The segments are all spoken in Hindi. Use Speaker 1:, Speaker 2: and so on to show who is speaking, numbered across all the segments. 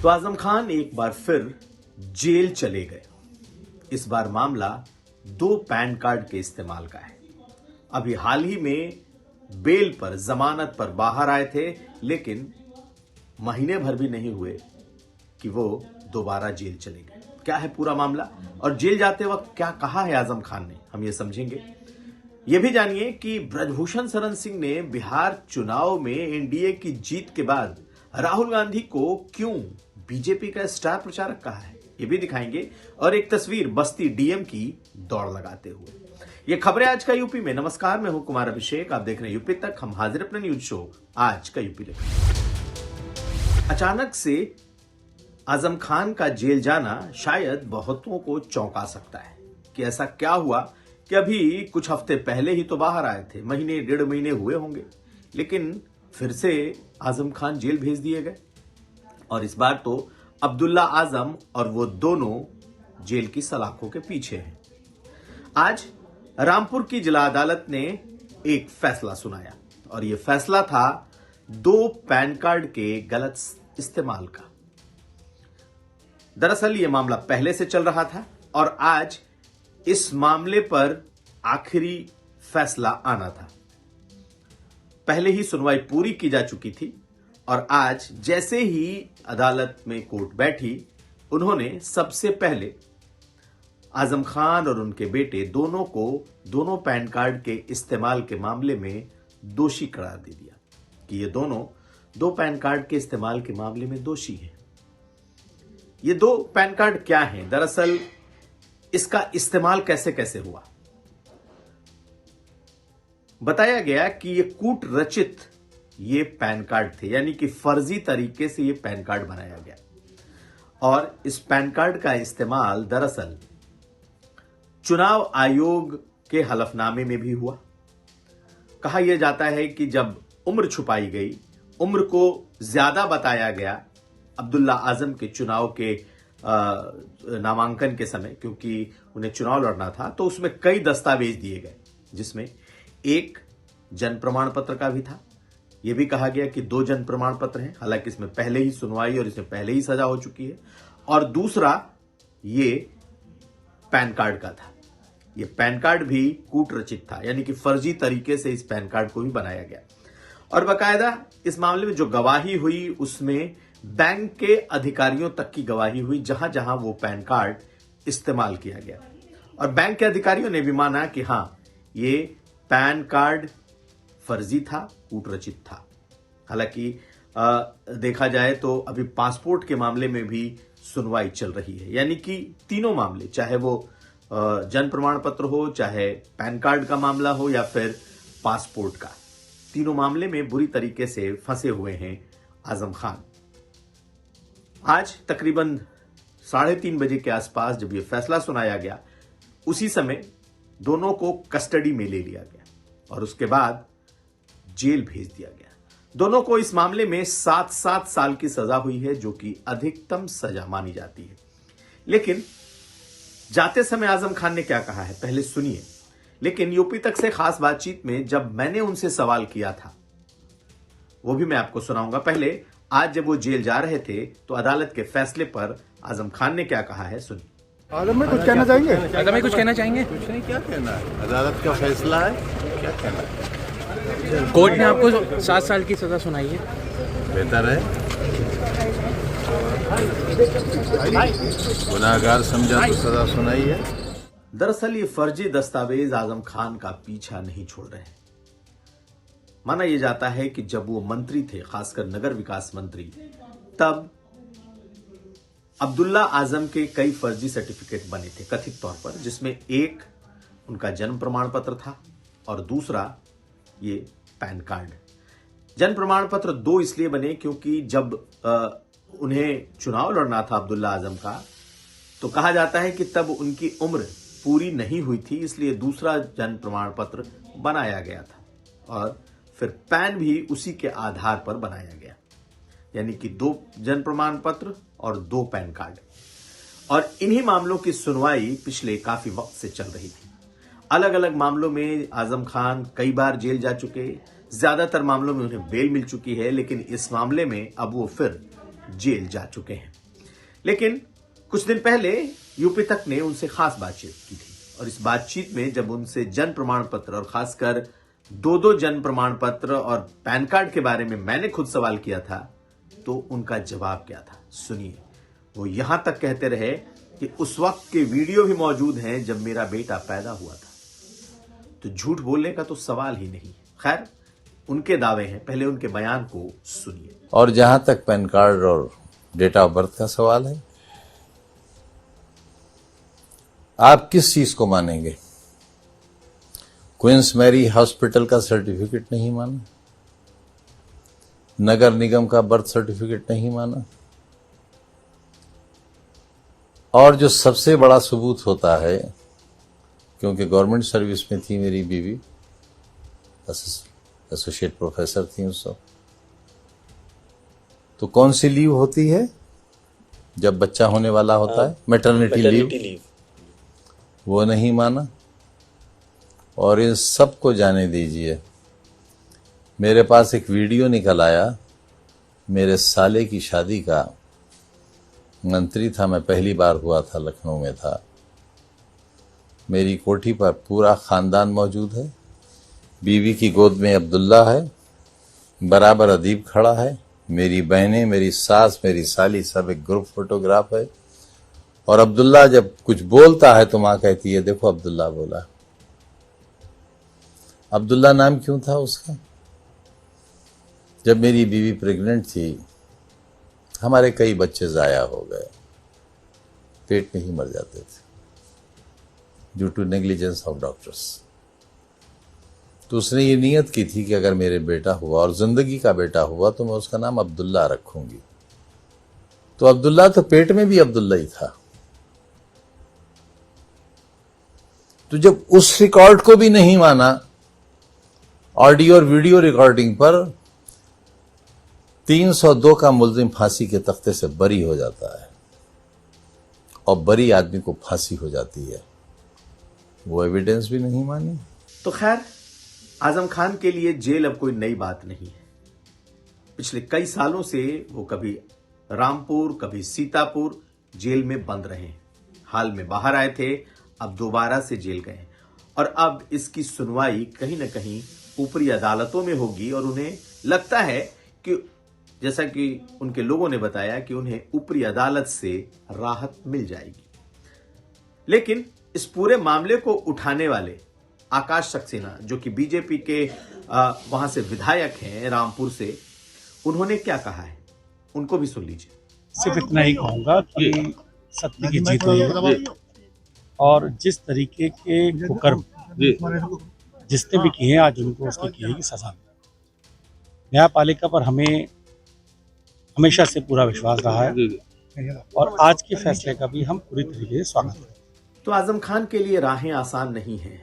Speaker 1: तो आजम खान एक बार फिर जेल चले गए। इस बार मामला 2 पैन कार्ड के इस्तेमाल का है। अभी हाल ही में बेल पर, जमानत पर बाहर आए थे, लेकिन महीने भर भी नहीं हुए कि वो दोबारा जेल चले गए। क्या है पूरा मामला और जेल जाते वक्त क्या कहा है आजम खान ने, हम ये समझेंगे। ये भी जानिए कि ब्रजभूषण शरण सिंह ने बिहार चुनाव में एनडीए की जीत के बाद राहुल गांधी को क्यों बीजेपी का स्टार प्रचारक कहा है, ये भी दिखाएंगे। और एक तस्वीर बस्ती डीएम की दौड़ लगाते हुए। ये खबरें आज का यूपी में। नमस्कार, मैं हूं कुमार अभिषेक, आप देख रहे हैं यूपी तक। हम हाजिर अपने न्यूज शो आज का यूपी लेकर। अचानक से आजम खान का जेल जाना शायद बहुतों को चौंका सकता है कि ऐसा क्या हुआ कि अभी कुछ हफ्ते पहले ही तो बाहर आए थे, महीने 1.5 महीने हुए होंगे, लेकिन फिर से आजम खान जेल भेज दिए गए। और इस बार तो अब्दुल्ला आजम और वो दोनों जेल की सलाखों के पीछे हैं। आज रामपुर की जिला अदालत ने एक फैसला सुनाया और यह फैसला था 2 पैन कार्ड के गलत इस्तेमाल का। दरअसल यह मामला पहले से चल रहा था और आज इस मामले पर आखिरी फैसला आना था। पहले ही सुनवाई पूरी की जा चुकी थी और आज जैसे ही अदालत में कोर्ट बैठी, उन्होंने सबसे पहले आजम खान और उनके बेटे दोनों को दोनों पैन कार्ड के इस्तेमाल के मामले में दोषी करार दे दिया कि ये दोनों 2 पैन कार्ड के इस्तेमाल के मामले में दोषी हैं। ये 2 पैन कार्ड क्या हैं? दरअसल इसका इस्तेमाल कैसे कैसे हुआ, बताया गया कि ये कूट रचित ये पैन कार्ड थे, यानी कि फर्जी तरीके से ये पैन कार्ड बनाया गया। और इस पैन कार्ड का इस्तेमाल दरअसल चुनाव आयोग के हलफनामे में भी हुआ। कहा यह जाता है कि जब उम्र छुपाई गई, उम्र को ज्यादा बताया गया अब्दुल्ला आजम के चुनाव के नामांकन के समय, क्योंकि उन्हें चुनाव लड़ना था, तो उसमें कई दस्तावेज दिए गए, जिसमें एक जन्म प्रमाण पत्र का भी था। यह भी कहा गया कि 2 जन्म प्रमाण पत्र हैं, हालांकि इसमें पहले ही सुनवाई और इसमें पहले ही सजा हो चुकी है। और दूसरा ये पैन कार्ड का था। यह पैन कार्ड भी कूट रचित था, यानी कि फर्जी तरीके से इस पैन कार्ड को भी बनाया गया। और बाकायदा इस मामले में जो गवाही हुई उसमें बैंक के अधिकारियों तक की गवाही हुई, जहां जहां वो पैन कार्ड इस्तेमाल किया गया। और बैंक के अधिकारियों ने भी माना कि हां, ये पैन कार्ड फर्जी था, कूट रचित था। हालांकि देखा जाए तो अभी पासपोर्ट के मामले में भी सुनवाई चल रही है, यानी कि तीनों मामले, चाहे वो जन्म प्रमाण पत्र हो, चाहे पैन कार्ड का मामला हो या फिर पासपोर्ट का, तीनों मामले में बुरी तरीके से फंसे हुए हैं आजम खान। आज तकरीबन 3:30 बजे के आसपास जब यह फैसला सुनाया गया, उसी समय दोनों को कस्टडी में ले लिया गया और उसके बाद जेल भेज दिया गया। दोनों को इस मामले में 7-7 साल की सजा हुई है, जो कि अधिकतम सजा मानी जाती है। लेकिन जाते समय आजम खान ने क्या कहा है, पहले सुनिए। लेकिन यूपी तक से खास बातचीत में जब मैंने उनसे सवाल किया था, वो भी मैं आपको सुनाऊंगा। पहले आज जब वो जेल जा रहे थे तो अदालत के फैसले पर आजम खान ने क्या कहा है, सुनिए।
Speaker 2: आजम में कुछ कहना चाहेंगे?
Speaker 3: आजम में कुछ कहना चाहेंगे?
Speaker 4: कुछ नहीं, क्या कहना है, अदालत का फैसला है, क्या कहना है।
Speaker 3: कोर्ट ने आपको 7 साल की सजा सुनाई है,
Speaker 4: बेहतर है, गुनाहगार समझा तो सजा सुनाई है।
Speaker 1: दरअसल ये फर्जी दस्तावेज आजम खान का पीछा नहीं छोड़ रहे हैं। माना यह जाता है कि जब वो मंत्री थे, खासकर नगर विकास मंत्री, तब अब्दुल्ला आजम के कई फर्जी सर्टिफिकेट बने थे कथित तौर पर, जिसमें एक उनका जन्म प्रमाण पत्र था और दूसरा ये पैन कार्ड। जन्म प्रमाण पत्र 2 इसलिए बने क्योंकि जब उन्हें चुनाव लड़ना था अब्दुल्ला आजम का, तो कहा जाता है कि तब उनकी उम्र पूरी नहीं हुई थी, इसलिए दूसरा जन्म प्रमाण पत्र बनाया गया था और फिर पैन भी उसी के आधार पर बनाया गया, यानी कि 2 जन्म प्रमाण पत्र और 2 पैन कार्ड। और इन्हीं मामलों की सुनवाई पिछले काफी वक्त से चल रही थी। अलग अलग मामलों में आजम खान कई बार जेल जा चुके, ज्यादातर मामलों में उन्हें बेल मिल चुकी है, लेकिन इस मामले में अब वो फिर जेल जा चुके हैं। लेकिन कुछ दिन पहले यूपी तक ने उनसे खास बातचीत की थी और इस बातचीत में जब उनसे जन्म प्रमाण पत्र और खासकर दो जन्म प्रमाण पत्र और पैन कार्ड के बारे में मैंने खुद सवाल किया था तो उनका जवाब क्या था, सुनिए। वो यहां तक कहते रहे कि उस वक्त के वीडियो भी मौजूद हैं जब मेरा बेटा पैदा हुआ था। तो झूठ बोलने का तो सवाल ही नहीं। खैर, उनके दावे हैं, पहले उनके बयान को सुनिए।
Speaker 5: और जहां तक पैन कार्ड और डेट ऑफ बर्थ का सवाल है, आप किस चीज को मानेंगे? क्वींस मैरी हॉस्पिटल का सर्टिफिकेट नहीं माना, नगर निगम का बर्थ सर्टिफिकेट नहीं माना, और जो सबसे बड़ा सबूत होता है, क्योंकि गवर्नमेंट सर्विस में थी मेरी बीवी, एसोसिएट प्रोफेसर थी उस वक्त, तो कौन सी लीव होती है जब बच्चा होने वाला होता है? Maternity leave. वो नहीं माना। और इन सब को जाने दीजिए, मेरे पास एक वीडियो निकल आया, मेरे साले की शादी का, मंत्री था मैं, पहली बार हुआ था, लखनऊ में था। मेरी कोठी पर पूरा खानदान मौजूद है, बीवी की गोद में अब्दुल्ला है, बराबर अदीब खड़ा है, मेरी बहनें, मेरी सास, मेरी साली, सब एक ग्रुप फोटोग्राफ है। और अब्दुल्ला जब कुछ बोलता है तो माँ कहती है, देखो अब्दुल्ला बोला। अब्दुल्ला नाम क्यों था उसका? जब मेरी बीवी प्रेग्नेंट थी, हमारे कई बच्चे जाया हो गए, पेट में ही मर जाते थे due to negligence of doctors. तो उसने ये नियत की थी कि अगर मेरे बेटा हुआ और जिंदगी का बेटा हुआ तो मैं उसका नाम अब्दुल्ला रखूंगी। तो अब्दुल्ला तो पेट में भी अब्दुल्ला ही था। तो जब उस रिकॉर्ड को भी नहीं माना, ऑडियो और वीडियो रिकॉर्डिंग पर 302 का मुल्जिम फांसी के तख्ते से बरी हो जाता है और बरी आदमी को फांसी हो जाती है, वो एविडेंस भी नहीं मानी।
Speaker 1: तो खैर, आजम खान के लिए जेल अब कोई नई बात नहीं है। पिछले कई सालों से वो कभी रामपुर, कभी सीतापुर जेल में बंद रहे। हाल में बाहर आए थे, अब दोबारा से जेल गए और अब इसकी सुनवाई कहीं ना कहीं ऊपरी अदालतों में होगी और उन्हें लगता है कि, जैसा कि उनके लोगों ने बताया, कि उन्हें ऊपरी अदालत से राहत मिल जाएगी। लेकिन इस पूरे मामले को उठाने वाले आकाश सक्सेना, जो कि बीजेपी के वहां से विधायक हैं रामपुर से, उन्होंने क्या कहा है, उनको भी सुन लीजिए।
Speaker 6: सिर्फ इतना ही कहूंगा कि सत्य की जीत हुई है और जिस तरीके के कुकर्म जिसने भी किए हैं, आज उनको उसकी की है सजा। न्यायपालिका पर हमें हमेशा से पूरा विश्वास रहा है और आज के फैसले का भी हम पूरी तरीके से स्वागत करते हैं।
Speaker 1: तो आजम खान के लिए राहें आसान नहीं हैं।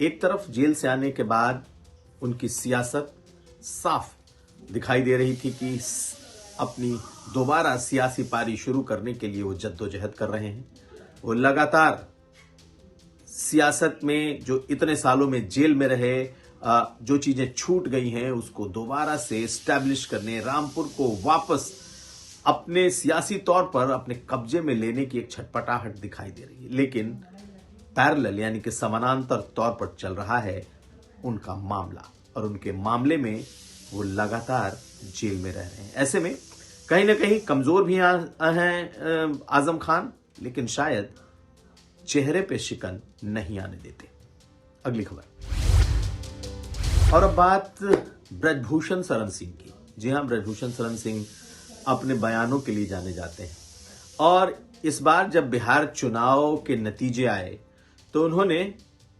Speaker 1: एक तरफ जेल से आने के बाद उनकी सियासत साफ दिखाई दे रही थी कि अपनी दोबारा सियासी पारी शुरू करने के लिए वो जद्दोजहद कर रहे हैं। वो लगातार सियासत में, जो इतने सालों में जेल में रहे, जो चीजें छूट गई हैं उसको दोबारा से एस्टैब्लिश करने, रामपुर को वापस अपने सियासी तौर पर अपने कब्जे में लेने की एक छटपटाहट दिखाई दे रही है। लेकिन पैरेलल यानी कि समानांतर तौर पर चल रहा है उनका मामला और उनके मामले में वो लगातार जेल में रह रहे हैं। ऐसे में कहीं ना कहीं कमजोर भी हैं आजम खान, लेकिन शायद चेहरे पे शिकन नहीं आने देते। अगली खबर। और अब बात ब्रजभूषण शरण सिंह की। जी हां, ब्रजभूषण शरण सिंह अपने बयानों के लिए जाने जाते हैं और इस बार जब बिहार चुनाव के नतीजे आए तो उन्होंने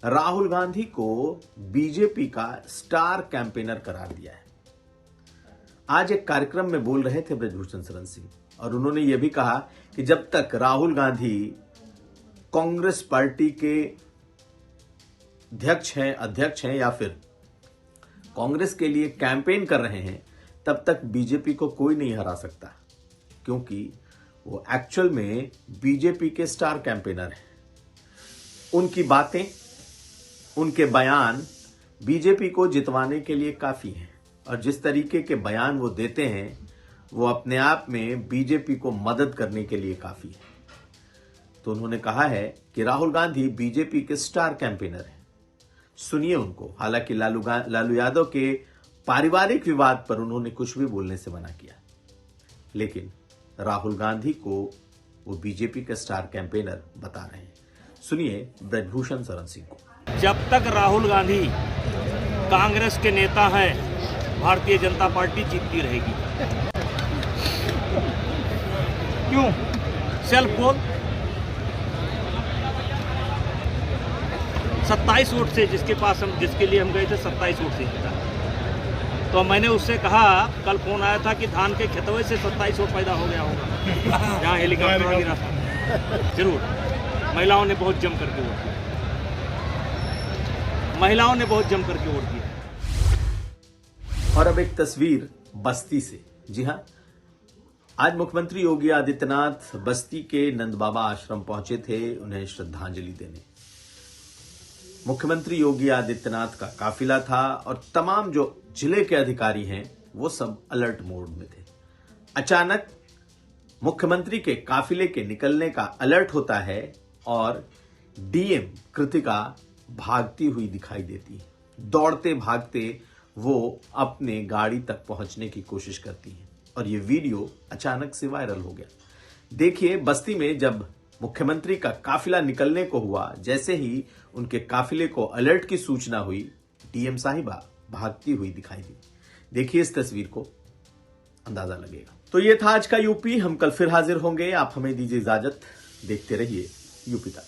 Speaker 1: राहुल गांधी को बीजेपी का स्टार कैंपेनर करार दिया है। आज एक कार्यक्रम में बोल रहे थे ब्रजभूषण शरण सिंह और उन्होंने यह भी कहा कि जब तक राहुल गांधी कांग्रेस पार्टी के अध्यक्ष हैं या फिर कांग्रेस के लिए कैंपेन कर रहे हैं, तब तक बीजेपी को कोई नहीं हरा सकता, क्योंकि वो एक्चुअल में बीजेपी के स्टार कैंपेनर हैं। उनकी बातें, उनके बयान बीजेपी को जितवाने के लिए काफी हैं और जिस तरीके के बयान वो देते हैं वो अपने आप में बीजेपी को मदद करने के लिए काफी है। तो उन्होंने कहा है कि राहुल गांधी बीजेपी के स्टार कैंपेनर हैं। सुनिए उनको। हालांकि लालू यादव के पारिवारिक विवाद पर उन्होंने कुछ भी बोलने से मना किया, लेकिन राहुल गांधी को वो बीजेपी के स्टार कैंपेनर बता रहे हैं। सुनिए ब्रजभूषण शरण सिंह को।
Speaker 7: जब तक राहुल गांधी कांग्रेस के नेता हैं, भारतीय जनता पार्टी जीतती रहेगी। क्यों? सेल्फ पोल 27 वोट से जिसके लिए हम गए थे 27 वोट से जीता। तो मैंने उससे कहा, कल फोन आया था कि धान के खेतवे से 27 वोट पैदा हो गया होगा जहाँ हेलीकॉप्टर गिरा था। जरूर महिलाओं ने बहुत जम करके वोट दिया, महिलाओं ने बहुत जम करके वोट दिया।
Speaker 1: और अब एक तस्वीर बस्ती से। जी हां, आज मुख्यमंत्री योगी आदित्यनाथ बस्ती के नंद बाबा आश्रम पहुंचे थे उन्हें श्रद्धांजलि देने। मुख्यमंत्री योगी आदित्यनाथ का काफिला था और तमाम जो जिले के अधिकारी हैं वो सब अलर्ट मोड में थे। अचानक मुख्यमंत्री के काफिले के निकलने का अलर्ट होता है और डीएम कृतिका भागती हुई दिखाई देती है। दौड़ते भागते वो अपने गाड़ी तक पहुंचने की कोशिश करती है और ये वीडियो अचानक से वायरल हो गया। देखिए, बस्ती में जब मुख्यमंत्री का काफिला निकलने को हुआ, जैसे ही उनके काफिले को अलर्ट की सूचना हुई, डीएम साहिबा भागती हुई दिखाई दी। देखिए इस तस्वीर को, अंदाजा लगेगा। तो ये था आज का यूपी। हम कल फिर हाजिर होंगे। आप हमें दीजिए इजाजत। देखते रहिए यूपी तक।